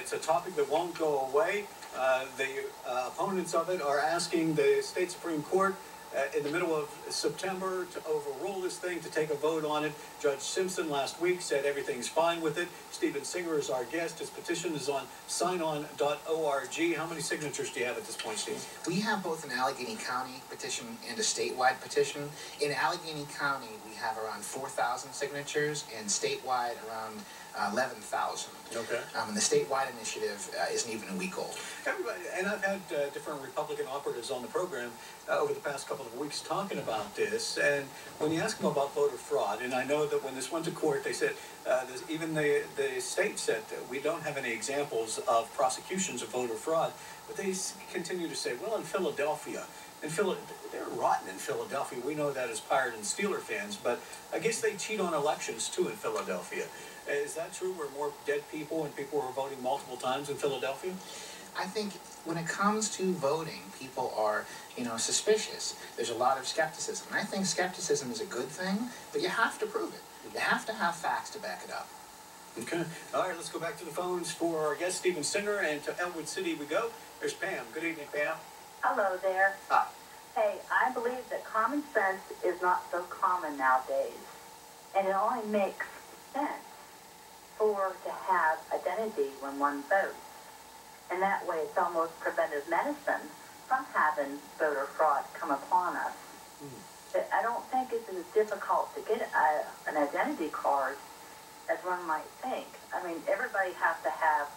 it's a topic that won't go away. The opponents of it are asking the state Supreme Court in the middle of September to overrule this thing, to take a vote on it. Judge Simpson last week said everything's fine with it. Stephen Singer is our guest. His petition is on signon.org. How many signatures do you have at this point, Steve? We have both an Allegheny County petition and a statewide petition. In Allegheny County, we have around 4,000 signatures, and statewide around 11,000. Okay. And the statewide initiative isn't even a week old. Everybody, and I've had different Republican operatives on the program over the past couple of weeks talking about this. And when you ask them about voter fraud, and I know that when this went to court, they said, even the state said that we don't have any examples of prosecutions of voter fraud, but they continue to say, well, in Philadelphia, they're rotten in Philadelphia. We know that as Pirate and Steeler fans, but I guess they cheat on elections too in Philadelphia. Is that true? We're more dead people and people are voting multiple times in Philadelphia? I think when it comes to voting, people are, suspicious. There's a lot of skepticism. And I think skepticism is a good thing, but you have to prove it. You have to have facts to back it up. Okay. All right, let's go back to the phones for our guest, Stephen Singer, and to Elwood City we go. There's Pam. Good evening, Pam. Hello there. Hi. Hey, I believe that common sense is not so common nowadays, and it only makes sense to have identity when one votes. And that way it's almost preventive medicine from having voter fraud come upon us. But I don't think it's as difficult to get an identity card as one might think. I mean, everybody has to have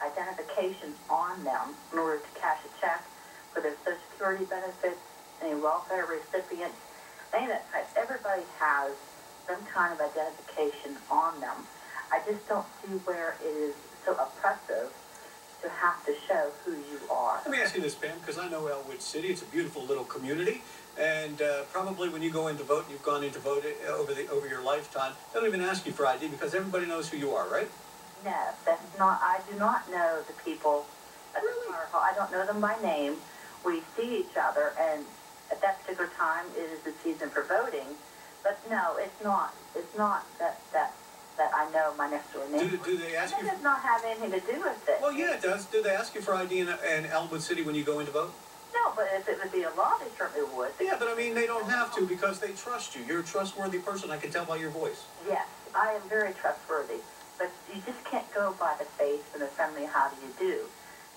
identification on them in order to cash a check for their Social Security benefits, any welfare recipients, any of that type. Everybody has some kind of identification on them. I just don't see where it is so oppressive to have to show who you are. Let me ask you this, Pam, because I know Elwood City. It's a beautiful little community, and probably when you go in to vote, you've gone in to vote over your lifetime, they don't even ask you for ID because everybody knows who you are, right? No, that's not. I do not know the people at the fire hall. I don't know them by name. We see each other, and at that particular time, it is the season for voting. But no, it's not. It's not that I know my next door neighbor. Do they ask you? It does not have anything to do with it. Well, yeah, it does. Do they ask you for ID in Elwood City when you go in to vote? No, but if it would be a law, they certainly would. Yeah, but I mean, they don't have to because they trust you. You're a trustworthy person. I can tell by your voice. Yes, I am very trustworthy. But you just can't go by the face and the friendly how do you do.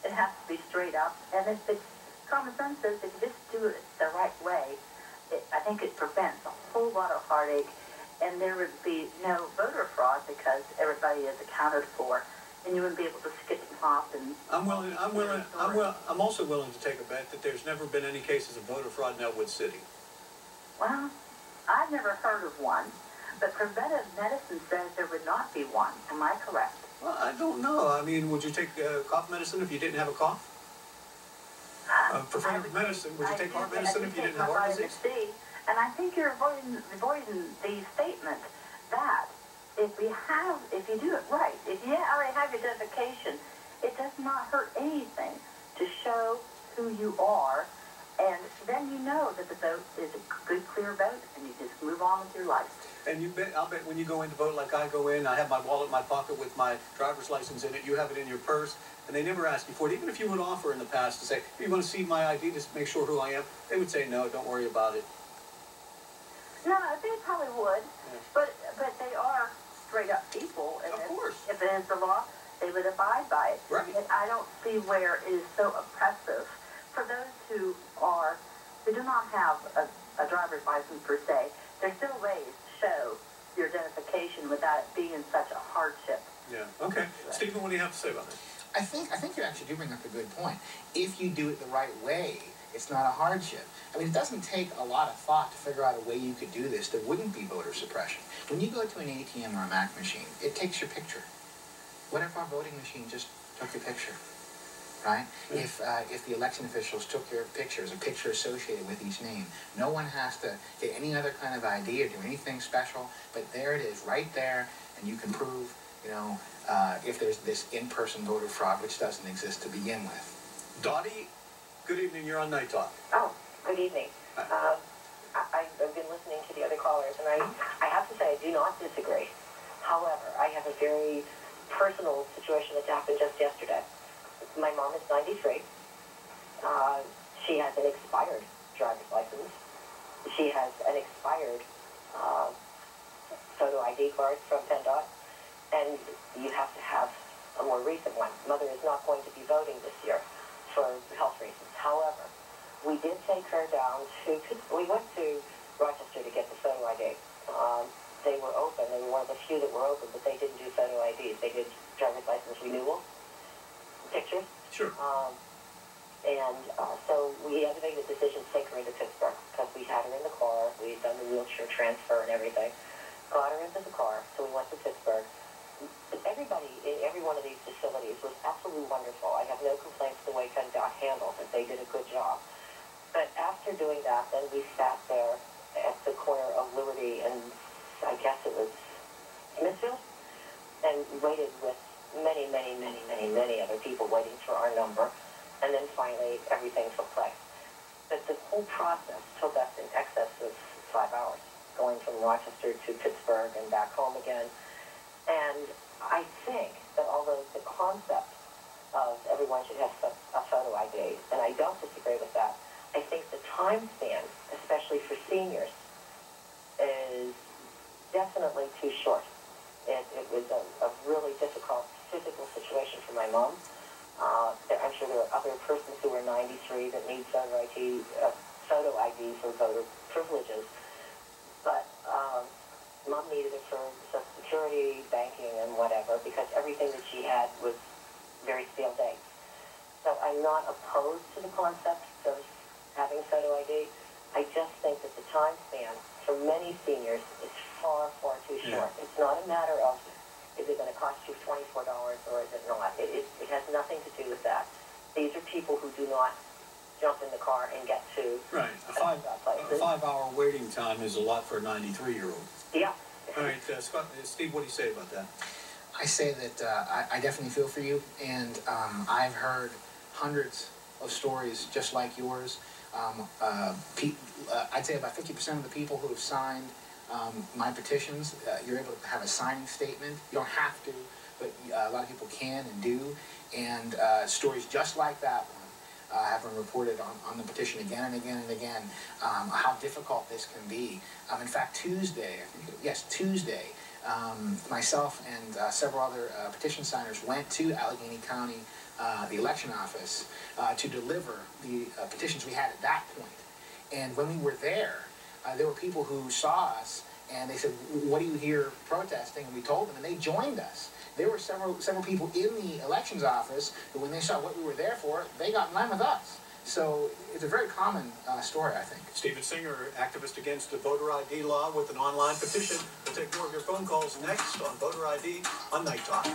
It has to be straight up. And if it's common sense says if you just do it the right way, I think it prevents a whole lot of heartache. And there would be no voter fraud because everybody is accounted for, and you wouldn't be able to skip and hop and. I'm also willing to take a bet that there's never been any cases of voter fraud in Elwood City. Well, I've never heard of one, but preventive medicine says there would not be one. Am I correct? Well, I don't know. I mean, would you take cough medicine if you didn't have a cough? Preventive medicine. Would you take heart medicine if you didn't have heart disease? And I think you're avoiding the statement that if you do it right, if you already have your identification, it does not hurt anything to show who you are, and then you know that the vote is a good, clear vote, and you just move on with your life. And I'll bet when you go in to vote like I go in, I have my wallet in my pocket with my driver's license in it, you have it in your purse, and they never ask you for it. Even if you would offer in the past to say, you want to see my ID to make sure who I am, they would say, no, don't worry about it. No, they probably would, yeah. but they are straight-up people, and of course. If it is the law, they would abide by it. Right. And I don't see where it is so oppressive for those who do not have a driver's license per se. There's still ways to show your identification without it being such a hardship. Yeah. Okay, Stephen, what do you have to say about that? I think you actually do bring up a good point. If you do it the right way, it's not a hardship. I mean, it doesn't take a lot of thought to figure out a way you could do this that wouldn't be voter suppression. When you go to an ATM or a Mac machine, it takes your picture. What if our voting machine just took your picture, right? Mm-hmm. If the election officials took your pictures, a picture associated with each name, no one has to get any other kind of ID or do anything special, but there it is, right there, and you can prove, if there's this in-person voter fraud, which doesn't exist to begin with. Dottie, good evening. You're on Night Talk. Oh, good evening. I've been listening to the other callers, and I have to say I do not disagree. However, I have a very personal situation that happened just yesterday. My mom is 93. She has an expired driver's license. She has an expired photo ID card from PennDOT, and you have to have a more recent one. Mother is not going to be voting this year for health reasons. However, we did take her down to, we went to Rochester to get the photo ID. They were open. They were one of the few that were open, but they didn't do photo IDs. They did driver's license renewal, pictures. Sure. So we had to make the decision to take her into Pittsburgh because we had her in the car. We had done the wheelchair transfer and everything. Got her into the car, so we went to Pittsburgh. Everybody in every one of these facilities was absolutely wonderful. I have no complaints the way PennDOT handled it. They did a good job. But after doing that, then we sat there at the corner of Liberty and I guess it was Smithfield, and waited with many, many, many, many, many other people waiting for our number. And then finally, everything took place. But the whole process took us in excess of 5 hours, going from Rochester to Pittsburgh and back home again. And I think that although the concept of everyone should have a photo ID, and I don't disagree with that, I think the time span, especially for seniors, is definitely too short. It was a really difficult physical situation for my mom. I'm sure there are other persons who are 93 that need photo ID for voter privileges. But Mom needed it for Social Security, banking, and whatever, because everything that she had was very stale dates. So I'm not opposed to the concept of having photo ID. I just think that the time span for many seniors is far, far too short. Yeah. It's not a matter of is it going to cost you $24 or is it not? It has nothing to do with that. These are people who do not jump in the car and get to right. A 5-hour waiting time is a lot for a 93-year-old. Yeah. All right, Steve, what do you say about that? I say that I definitely feel for you, and I've heard hundreds of stories just like yours. I'd say about 50% of the people who have signed my petitions, you're able to have a signing statement. You don't have to, but a lot of people can and do. And stories just like that one have been reported on the petition again and again and again, how difficult this can be. In fact, Tuesday, myself and several other petition signers went to Allegheny County, the election office, to deliver the petitions we had at that point. And when we were there were people who saw us and they said, "What are you here protesting?" And we told them, and they joined us. There were several people in the elections office who, when they saw what we were there for, they got in line with us. So it's a very common story, I think. Stephen Singer, activist against the voter ID law with an online petition. We'll take more of your phone calls next on Voter ID on Night Talk.